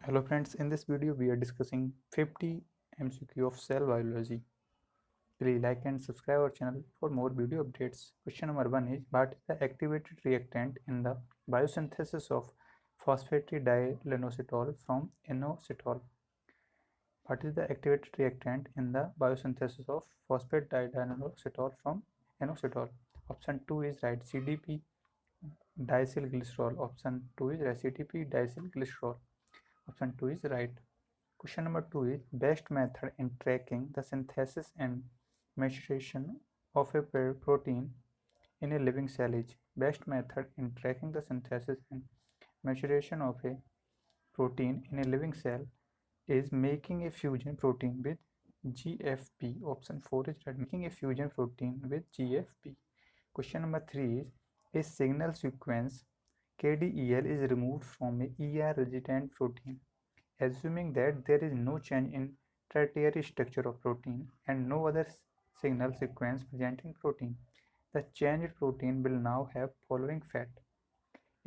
Hello friends, in this video we are discussing 50 MCQ of cell biology. Please like and subscribe our channel for more video updates. Question number 1 is what is the activated reactant in the biosynthesis of phosphatidylinositol from inositol? What is the activated reactant in the biosynthesis of phosphatidylinositol from inositol? Option 2 is right, CDP diacylglycerol. Option 2 is right, CDP diacylglycerol. Option 2 is right. Question number 2 is best method in tracking the synthesis and maturation of a protein in a living cell is best method in tracking the synthesis and maturation of a protein in a living cell is making a fusion protein with GFP. Option 4 is right, making a fusion protein with GFP. Question number 3 is a signal sequence KDEL is removed from a ER resident protein, assuming that there is no change in tertiary structure of protein and no other signal sequence present in protein. The changed protein will now have following fat.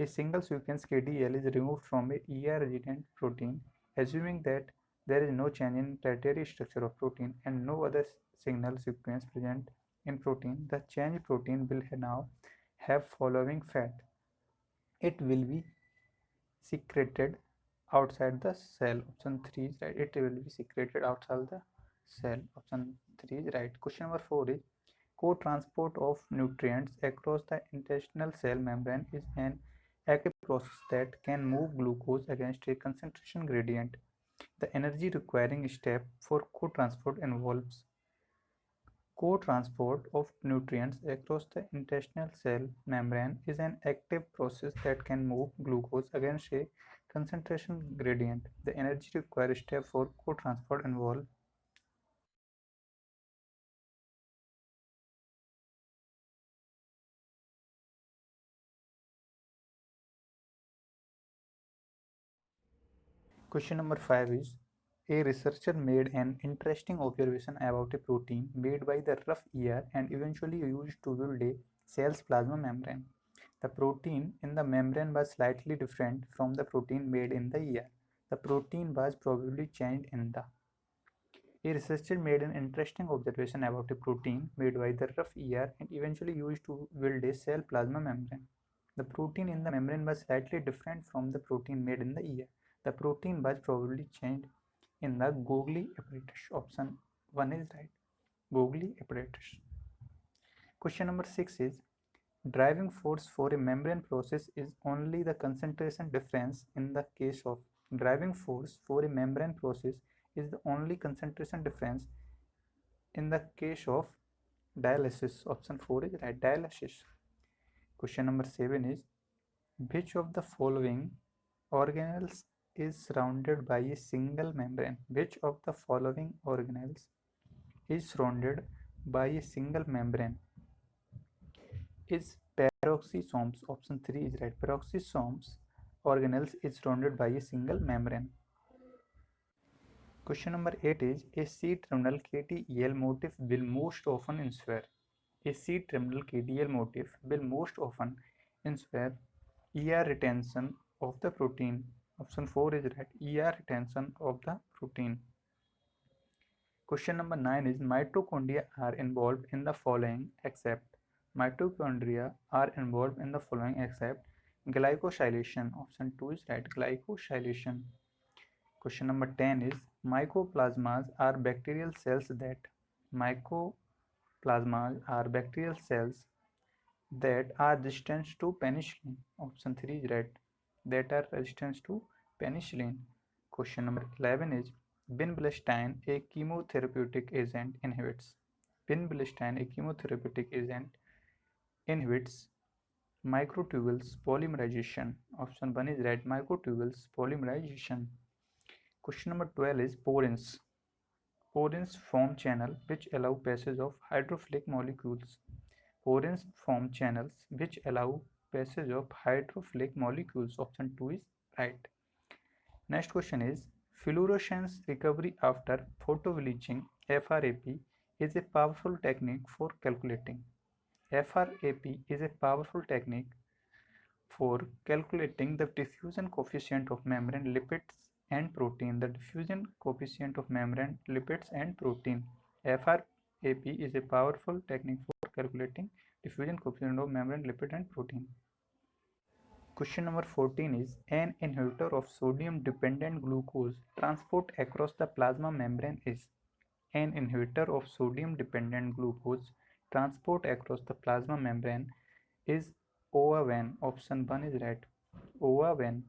A single sequence KDL is removed from a ER resident protein, assuming that there is no change in tertiary structure of protein and no other signal sequence present in protein. The changed protein will now have following fat. It will be secreted outside the cell. Option 3 is right, it will be secreted outside the cell. Option 3 is right. Question number 4 is co-transport of nutrients across the intestinal cell membrane is an active process that can move glucose against a concentration gradient. The energy requiring step for co-transport involves co-transport of nutrients across the intestinal cell membrane is an active process that can move glucose against a concentration gradient. The energy required step for co-transport involve Question number 5 is a researcher made an interesting observation about a protein made by the rough ER and eventually used to build a cell's plasma membrane. The protein in the membrane was slightly different from the protein made in the ER. The protein was probably changed in the. A researcher made an interesting observation about a protein made by the rough ER and eventually used to build a cell plasma membrane. The protein in the membrane was slightly different from the protein made in the ER. The protein was probably changed in the Golgi apparatus. Option 1 is right. Golgi apparatus. Question number 6 is driving force for a membrane process is only the concentration difference in the case of driving force for a membrane process is the only concentration difference in the case of dialysis. Option 4 is right, dialysis. Question number 7 is which of the following organelles is surrounded by a single membrane? Which of the following organelles is surrounded by a single membrane? Is peroxisomes. Option 3 is right. Peroxisomes organelles is surrounded by a single membrane. Question number 8 is a C-terminal KTEL motif will most often ensure. A C-terminal KTEL motif will most often ensure ER retention of the protein. Option 4 is right. ER retention of the protein. Question number 9 is mitochondria are involved in the following except mitochondria are involved in the following except glycosylation. Option 2 is right, glycosylation. Question number 10 is mycoplasmas are bacterial cells that mycoplasmas are bacterial cells that are resistant to penicillin. Option 3 is right, that are resistant to penicillin. Question number 11 is vinblastine, a chemotherapeutic agent, inhibits. Vinblastine, a chemotherapeutic agent, inhibits microtubules polymerization. Option 1 is right, microtubules polymerization. Question number 12 is porins. Porins form channel which allow passage of hydrophilic molecules. Porins form channels which allow passage of hydrophilic molecules. Option 2 is right. Next question is fluorescence recovery after photobleaching FRAP is a powerful technique for calculating. FRAP is a powerful technique for calculating the diffusion coefficient of membrane lipids and protein. The diffusion coefficient of membrane, lipids and protein. FRAP is a powerful technique for calculating diffusion coefficient of membrane, lipid and protein. Question number 14 is an inhibitor of sodium dependent glucose transport across the plasma membrane is an inhibitor of sodium dependent glucose transport across the plasma membrane is OA1. Option 1 is right. OA1.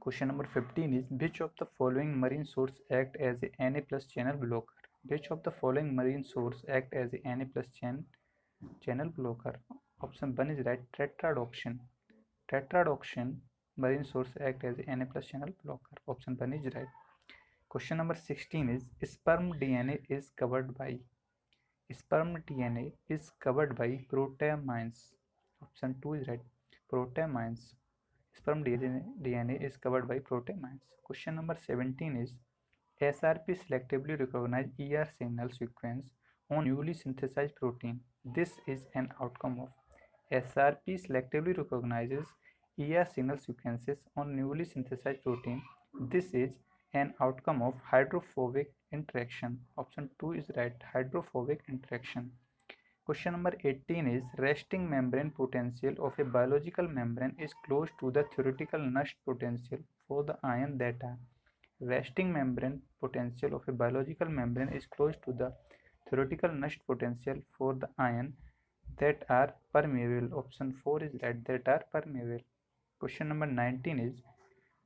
Question number 15 is which of the following marine source act as a Na plus channel blocker? Which of the following marine source act as a Na plus channel blocker? Option 1 is right. Tetrodotoxin. Tetrodotoxin marine source act as a Na plus channel blocker. Option 1 is right. Question number 16 is sperm DNA is covered by proteamines. Option 2 is right. Proteamines. Sperm DNA is covered by proteamines. Question number 17 is SRP selectively recognize ER signal sequence on newly synthesized protein. This is an outcome of SRP selectively recognizes ER signal sequences on newly synthesized protein. This is an outcome of hydrophobic interaction. Option 2 is right. Hydrophobic interaction. Question number 18 is resting membrane potential of a biological membrane is close to the theoretical nest potential for the ion that are. Resting membrane potential of a biological membrane is close to the theoretical nest potential for the ion that are permeable. Option 4 is right. That are permeable. Question number 19 is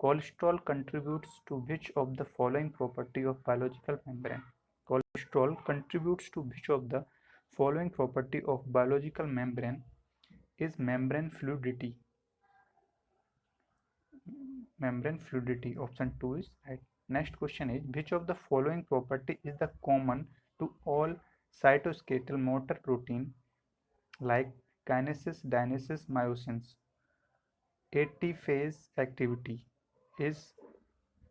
cholesterol contributes to which of the following property of biological membrane? Cholesterol contributes to which of the following property of biological membrane is membrane fluidity. Membrane fluidity. Option 2 is right. Next question is which of the following property is the common to all cytoskeletal motor protein like kinesis, dynesis, myosins? AT-phase activity is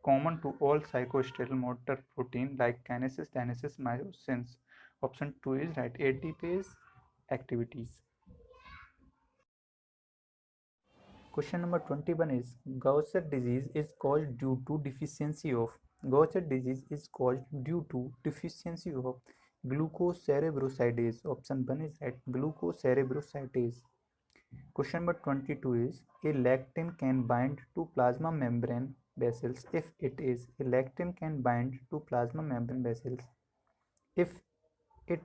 common to all cytoskeletal motor protein like kinesis, dynesis, myosins. Option 2 is right. AT-phase activities. Question number 21 is Gaucher disease is caused due to deficiency of glucocerebrosidase. Option 1 is right. Glucocerebrosidase. Question number 22 is a lectin can bind to plasma membrane vessels if it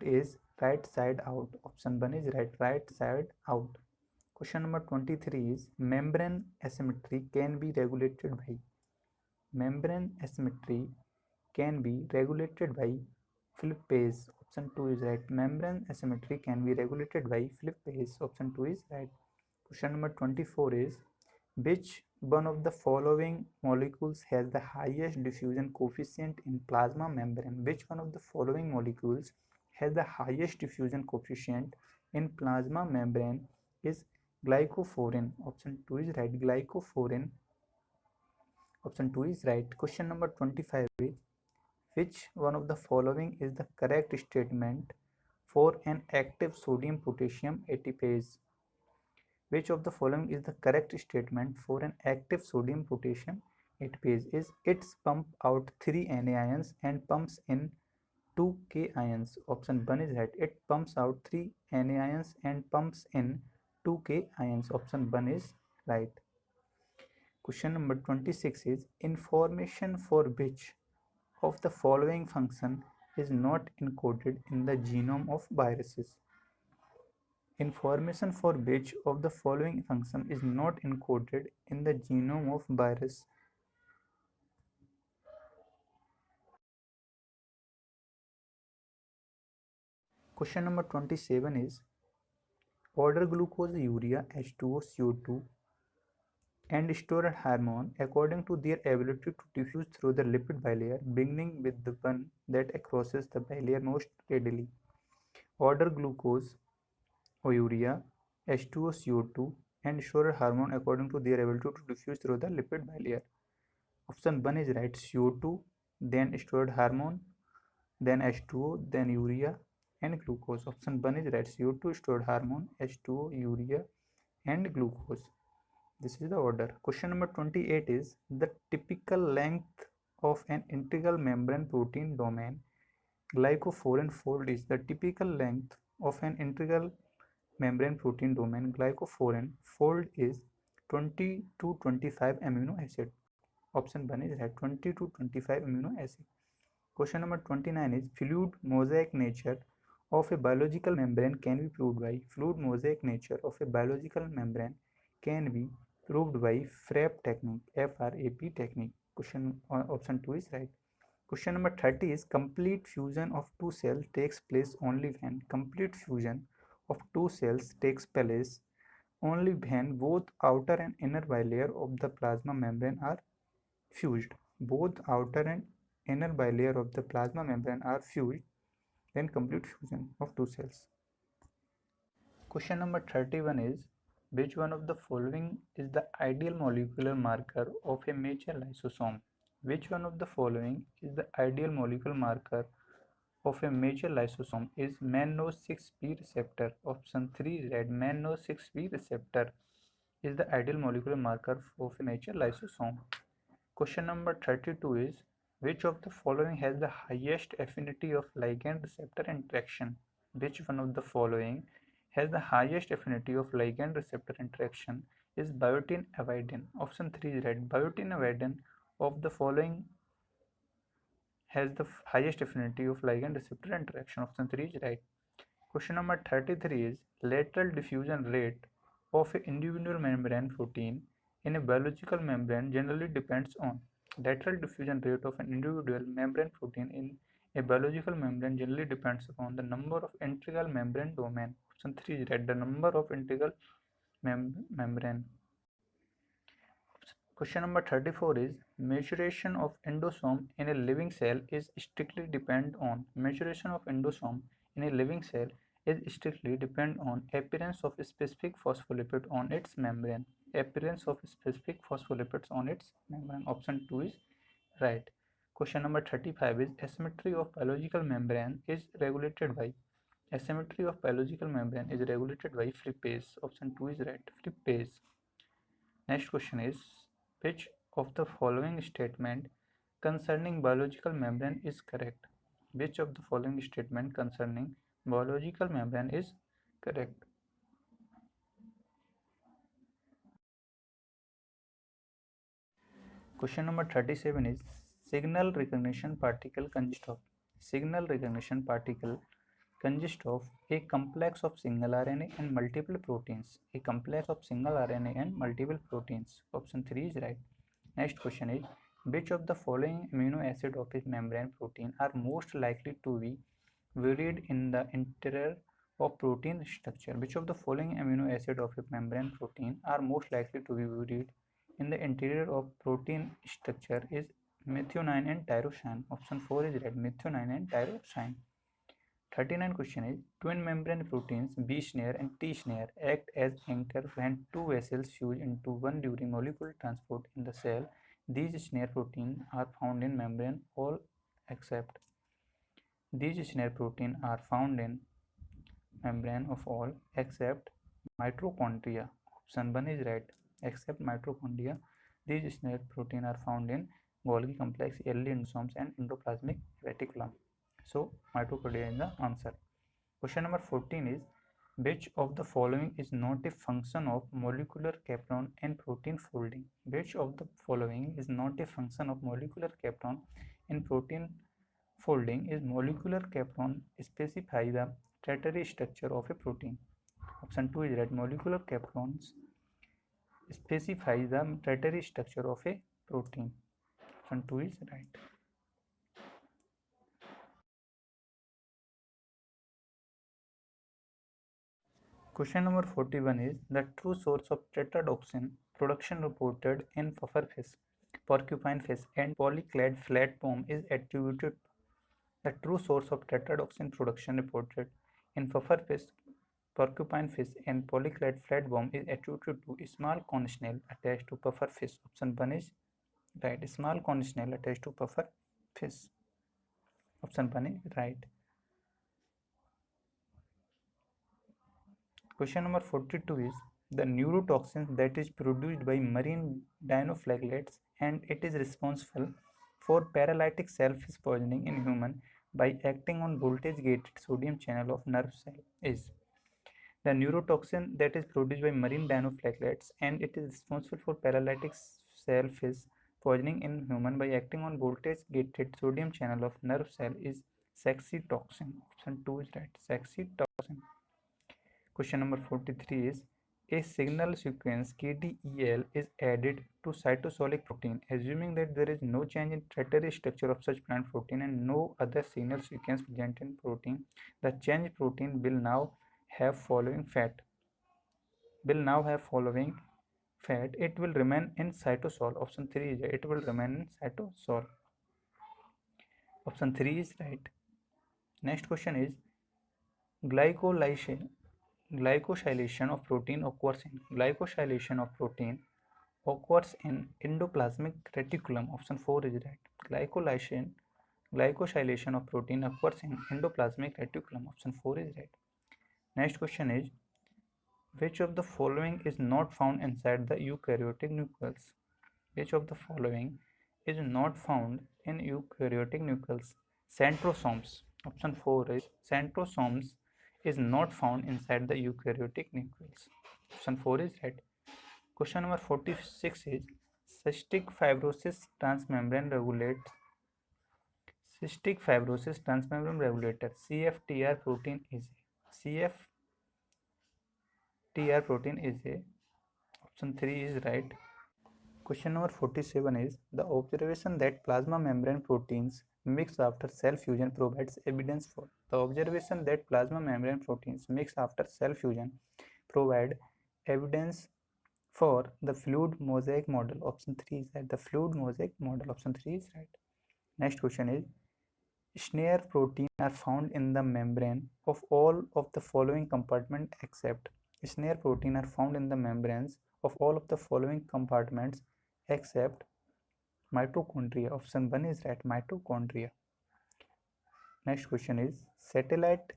is right side out. Option 1 is right. Right side out. Question number 23 is membrane asymmetry can be regulated by Philippase. Option 2 is right. Membrane asymmetry can be regulated by Philippase. Option 2 is right. Question number 24 is which one of the following molecules has the highest diffusion coefficient in plasma membrane? Which one of the following molecules has the highest diffusion coefficient in plasma membrane is glycophorin. Option 2 is right. Glycophorin. Option 2 is right. Question number 25 is which one of the following is the correct statement for an active sodium potassium ATPase? Which of the following is the correct statement for an active sodium potassium ATPase? Is it's pump out 3 Na ions and pumps in 2 K ions. Option 1 is right. It pumps out 3 Na ions and pumps in 2 K ions. Option 1 is right. Question number 26 is information for which of the following function is not encoded in the genome of viruses? Information for which of the following function is not encoded in the genome of virus? Question number 27 is order glucose, urea, H2O, CO2 and storage hormone according to their ability to diffuse through the lipid bilayer, beginning with the one that crosses the bilayer most readily. Order glucose or urea, H2O, CO2 and storage hormone according to their ability to diffuse through the lipid bilayer. Option 1 is right. CO2, then storage hormone, then H2O, then urea and glucose. Option 1 is right. CO2, storage hormone, H2O, urea and glucose. This is the order. Question number 28 is the typical length of an integral membrane protein domain glycophorin fold is the typical length of an integral membrane protein domain glycophorin fold is 20 to 25 amino acid. Option 1 is right, 20 to 25 amino acid. Question number 29 is fluid mosaic nature of a biological membrane can be proved by fluid mosaic nature of a biological membrane can be proved by FRAP technique, FRAP technique. Question option 2 is right. Question number 30 is complete fusion of two cells takes place only when complete fusion of two cells takes place only when both outer and inner bilayer of the plasma membrane are fused. Both outer and inner bilayer of the plasma membrane are fused, then complete fusion of two cells. Question number 31 is which one of the following is the ideal molecular marker of a mature lysosome? Which one of the following is the ideal molecular marker of a mature lysosome is mannose-6b receptor? Option 3 is right. Mannose-6b receptor is the ideal molecular marker of a mature lysosome. Question number 32 is which of the following has the highest affinity of ligand receptor interaction? Which one of the following has the highest affinity of ligand receptor interaction is biotin avidin. Option 3 is right. Biotin avidin of the following has the highest affinity of ligand receptor interaction. Option 3 is right. Question number 33 is lateral diffusion rate of an individual membrane protein in a biological membrane generally depends on lateral diffusion rate of an individual membrane protein in a biological membrane generally depends upon the number of integral membrane domain. Option 3 is right. The number of integral membrane. Question number 34 is maturation of endosome in a living cell is strictly depend on maturation of endosome in a living cell is strictly depend on appearance of specific phospholipid on its membrane. Appearance of specific phospholipids on its membrane. Option 2 is right. Question number 35 is asymmetry of biological membrane is regulated by asymmetry of biological membrane is regulated by Frippes. Option 2 is right. Frippes. Next question is which of the following statement concerning biological membrane is correct? Which of the following statement concerning biological membrane is correct? Question number 37 is signal recognition particle consists of a complex of single RNA and multiple proteins. A complex of single RNA and multiple proteins. Option 3 is right. Next question is which of the following amino acid of a membrane protein are most likely to be varied in the interior of protein structure? Which of the following amino acid of a membrane protein are most likely to be varied in the interior of protein structure is methionine and tyrosine. Option 4 is right. Methionine and tyrosine. 39 question is twin membrane proteins B snare and T snare act as anchor when two vessels fuse into one during molecular transport in the cell. These snare proteins are found in membrane all except these snare proteins are found in membrane of all except mitochondria. Option 1 is right. Except mitochondria, these snare proteins are found in Golgi complex, early endosomes and endoplasmic reticulum. So mitochondria is the answer. Question number 14 is which of the following is not a function of molecular chaperone in protein folding? Which of the following is not a function of molecular chaperone in protein folding? Is molecular chaperone specify the tertiary structure of a protein? Option 2 is right. Molecular chaperones specify the tertiary structure of a protein. Option 2 is right. Question number 41 is the true source of tetrodotoxin production reported in pufferfish, porcupine fish and polyclad flatworm is attributed. The true source of tetrodotoxin production reported in pufferfish, porcupine fish and polyclad flatworm is attributed to small conch snail attached to pufferfish. Option 1 is right. Small conch snail attached to pufferfish. Option 1 is right. Question number 42 is the neurotoxin that is produced by marine dinoflagellates, and it is responsible for paralytic self poisoning in human by acting on voltage gated sodium channel of nerve cell is the neurotoxin that is produced by marine dinoflagellates, and it is responsible for paralytic self poisoning in human by acting on voltage gated sodium channel of nerve cell is saxitoxin. Option 2 is right, saxitoxin. Question number 43 is a signal sequence KDEL is added to cytosolic protein, assuming that there is no change in tertiary structure of such plant protein and no other signal sequence present in protein. The changed protein will now have following fat. It will remain in cytosol. Option 3 is right. It will remain in cytosol. Option 3 is right. Next question is glycosylation of protein occurs in endoplasmic reticulum. Option 4 is right. Glycosylation of protein occurs in endoplasmic reticulum. Option 4 is right. Next question is which of the following is not found inside the eukaryotic nucleus? Which of the following is not found in eukaryotic nucleus? Centrosomes. Option 4 is centrosomes is not found inside the eukaryotic nucleus. Option 4 is right. Question number 46 is cystic fibrosis transmembrane regulator CFTR protein is a option 3 is right. Question number 47 is the observation that plasma membrane proteins mix after cell fusion provides evidence for. The observation that plasma membrane proteins mix after cell fusion provide evidence for the fluid mosaic model. Option 3 is right. The fluid mosaic model. Option 3 is right. Next question is Schneer protein are found in the membrane of all of the following compartments except Schneer protein are found in the membranes of all of the following compartments except mitochondria. Option 1 is right, mitochondria. Next question is satellite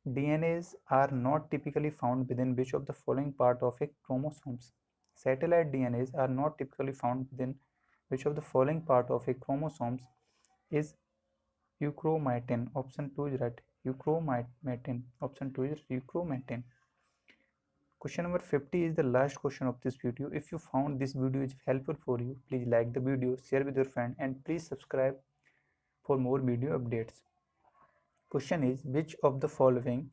DNAs are not typically found within which of the following part of a chromosomes? Satellite DNAs are not typically found within which of the following part of a chromosomes is euchromatin. Option 2 is right, euchromatin. Option 2 is euchromatin. Question number 50 is the last question of this video. If you found this video is helpful for you, please like the video, share with your friend, and please subscribe for more video updates. Question is which of the following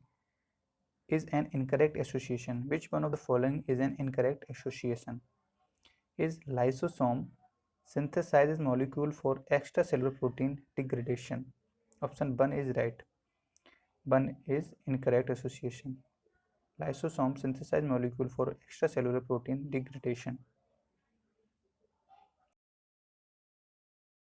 is an incorrect association? Which one of the following is an incorrect association? Is lysosome synthesizes molecule for extracellular protein degradation? Option 1 is right. 1 is incorrect association. Lysosome synthesize molecule for extracellular protein degradation.